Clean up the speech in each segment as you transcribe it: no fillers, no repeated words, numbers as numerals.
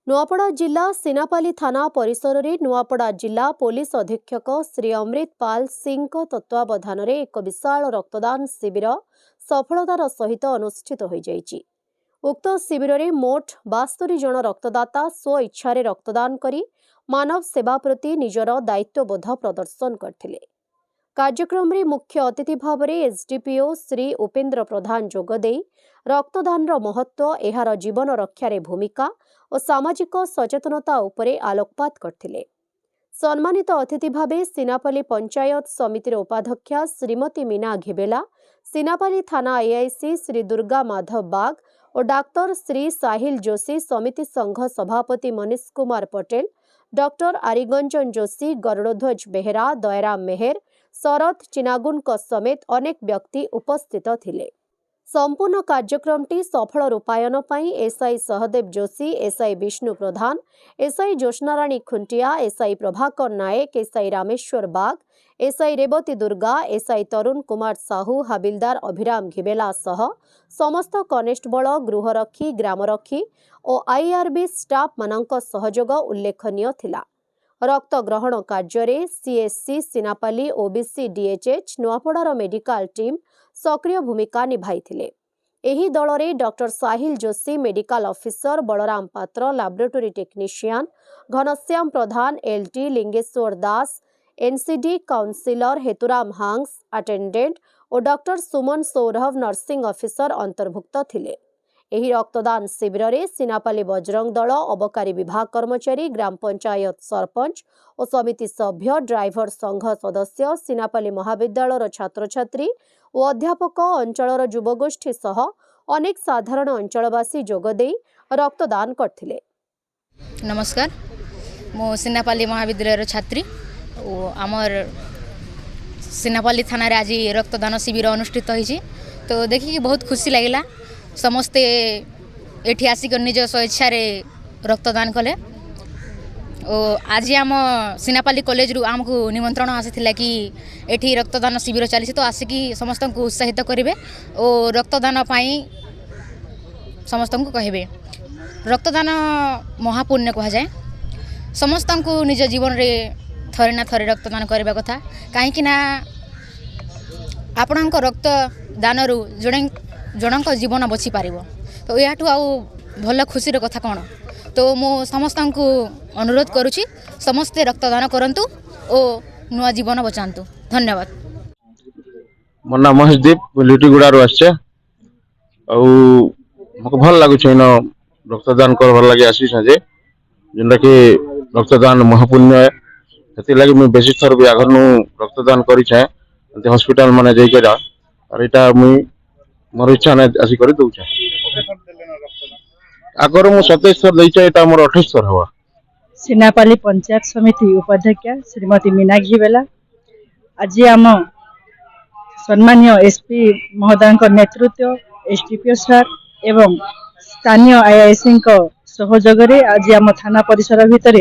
नुआपड़ा जिला सिनापाली थाना परिसर में नुआपड़ा जिला पुलिस अधीक्षक श्री अमृतपाल सिंह तत्वावधान में एक विशाल रक्तदान शिविर सफलतार सहित अनुष्ठित हो जाइछि। उक्त शिविर में मोट 72 जन रक्तदाता स्व इच्छा रक्तदान करी मानव सेवा प्रति निजर दायित्वबोध प्रदर्शन करथिले। कार्यक्रम में मुख्य अतिथि भाव में एसडीपीओ श्री उपेन्द्र प्रधान जोगदेई रक्तदान महत्व, एहार जीवन रक्षार भूमिका और सामाजिक सचेतनता उपरे आलोकपात करथिले। सम्मानित अतिथि भावे सिनापाली पंचायत समितिर उपाध्यक्षा श्रीमती मीना घिबेला, सिनापाली थाना एआईसी श्री दुर्गा माधव बाग और डाक्टर श्री साहिल जोशी, समिति संघ सभापति मनीष कुमार पटेल, डॉक्टर आरिगंजन जोशी, गरुड़ध्वज बेहेरा, दयाराम मेहर, शरद चिनागुन समेत अनेक व्यक्ति उपस्थित थिले। संपूर्ण कार्यक्रमटी सफल रूपायन पाई एसआई सहदेव जोशी, एसआई विष्णु प्रधान, एसआई ज्योत्स्नाराणी खुंटिया, एसआई प्रभाकर नायक, एसआई रामेश्वर बाग, एसआई रेवती दुर्गा, एसआई तरुण कुमार साहू, हाबिलदार अभिराम घिबेला सह समस्त कनेस्टेबल, गृहरक्षी, ग्रामरक्षी और आईआरबी स्टाफ मानक सहयोग उल्लेखनीय थिला। रक्त ग्रहण कार्य सीएससी सिनापाली, ओबीसी डीएचएच, नुआपड़ार मेडिकल टीम सक्रिय भूमिका निभाइथिले। एही दल में doctor Sahil Joshi, medical officer, Balaram Patra, laboratory technician, Ghanshyam Pradhan, LT, Lingeshwar Das, NCD counsellor Heturam हांग्स, अटेंडेंट और doctor Suman Saurabh, nursing officer अंतर्भुक्त थिले। एही रक्तदान शिविर में सिनापाली बजरंग दल, अबकारी विभाग कर्मचारी, ग्राम पंचायत सरपंच और समिति सभ्य, ड्राइवर संघ सदस्य, सिनापाली महाविद्यालय छात्र छात्री और अध्यापक, अंचलर युवगोष्ठी सह अनेक साधारण अंचलवासी जोगदेई रक्तदान करथिले। नमस्कार, मो सिनापाली महाविद्यालय छात्री और आमर सिनापाली थाना रे आज रक्तदान शिविर अनुष्ठित होइछि। तो देखिए बहुत खुशी लगिला। समस्ते एठी आसिक निज स्वेच्छा रक्तदान कले। आज आम सिनापाली कॉलेज रु आमको निमंत्रण आसीथिला कि एठी रक्तदान शिविर चली, तो आसिकी समस्त को उत्साहित करेंगे और रक्तदान पाई समस्त को कहबे। रक्तदान महापुण्य कह जाए। समस्त को निज जीवन रे थरे ना थरे रक्तदान करबा कथा, कहीं ना आपण रक्तदान रु जनक जीवन बची पार। तो या भल खुशी कथा कौन। तो मो समस्त को अनुरोध करुँची समस्ते रक्तदान करंतु और नुआ जीवन बचातु। धन्यवाद। मो नाम महेशदीप, लिटीगुड़ा आसचे। मको भल लगुच रक्तदान कर लगे आसी जेनटा कि रक्तदान महापुण्य है। से लगे मुझे बेसी थर भी आगर रक्तदान करे हॉस्पिटल माने जाइए और यहाँ मुझे मोर इच्छा ना आसी कर दौचे। आगर मु 27 थर देइछे, एटा मोर 28 थर हवा। सिनापाली पंचायत समिति उपाध्यक्षा श्रीमती मीना घिबेला, आज आम सम्मान्य एसपी महोदय नेतृत्व, एसडीपीओ सर एवं स्थानीय आईआईसी सहयोग आज आम थाना परिसर भितर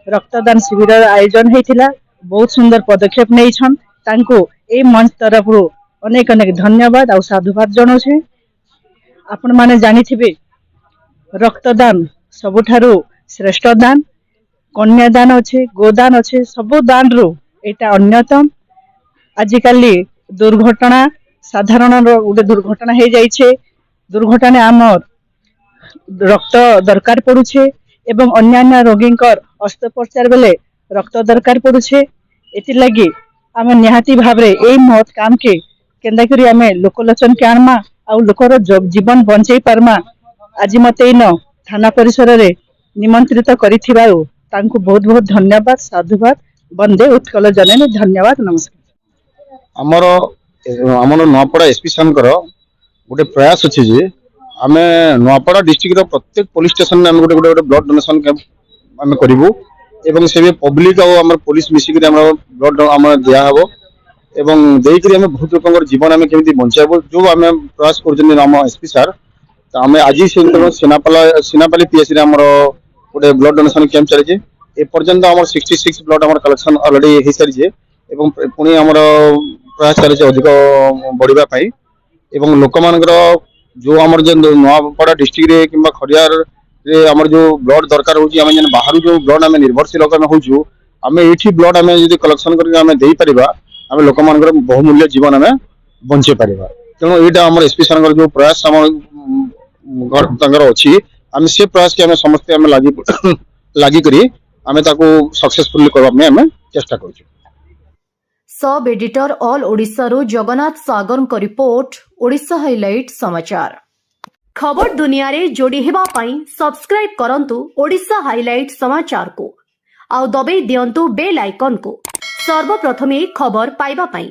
रक्तदान शिविर आयोजन होता। बहुत सुंदर पदक्षेप नहीं छन, तांको ए मंच तरफ अनेक अनेक धन्यवाद और साधुवाद जनाऊे। आपण माने जानिथिबे रक्तदान सबुठारु श्रेष्ठ दान। कन्यादान अच्छे, गोदान अच्छे, सबु दान रु एटा अन्यतम। आजिकाली दुर्घटना साधारण गोटे दुर्घटना हो जाइछे, दुर्घटना आमर रक्त दरकार पड़ुछे एवं अन्यान्य रोगी अस्त्रोपचार बेले रक्त दरकार पड़ुछे। एति लगी आम निहाती भाव रे ए महत काम के केंदा करी आमे लोकलोचन के आनमा आउ लोकर जीवन बंचाई पारमा। आज मत इन थाना परिसर रे निमंत्रित करिथिबारु तांको बहुत बहुत धन्यवाद, साधुवाद। वंदे उत्कल जननी। धन्यवाद, नमस्कार। आमर नुआपड़ा एसपी सान गोटे प्रयास अच्छे जे आमे नुआपड़ा डिस्ट्रिक्ट प्रत्येक पुलिस स्टेशन में गोटे गोटे ब्लड डोनेशन कैंप आमे करिवु एवं से पब्लिक और आम पुलिस मिसिक ब्लड आम दिया हम एवं देकर आम बहुत लोक जीवन आम केमी बचाबू जो आम प्रयास कर एसपी सार। तो आम आज सिनापाली पीएचसी आम गोटे ब्लड डोनेशन कैंप चली। एपर्यंत आम 66 ब्लड आम कलेक्शन अलरेडी हो सारी पुणी आम प्रयास चलती अधिक बढ़ापी एवं लोक मान जो आम नुआपड़ा डिस्ट्रिक्ट कि खड़ियार आमर जो ब्लड दरकार होची आमे जन बाहर जो ब्लड आमे निर्भरशील आमे होचु आमे एठी ब्लड आमे जदि कलेक्शन करके आमे देई परिबा आमे लोक मानकर बहुमूल्य जीवन आमे बंचे परिबा तेणु एटा हमर एसपी सरकार जो प्रयास हम घर तंगर अछि आमे से प्रयास के आमे समस्त आमे लागि करी आमे ताको सक्सेसफुली करबा में आमे चेष्टा करछु। सब एडिटर ऑल ओडिशा रो जगन्नाथ सागर को रिपोर्ट ओडिशा हाइलाइट समाचार। खबर दुनिया रे जोड़ी हेबा पई सब्सक्राइब करंतु ओडिशा हाइलाइट समाचार को आउ दबे दियंतु बेल आइकन को सर्वप्रथमे खबर पाइबा पई।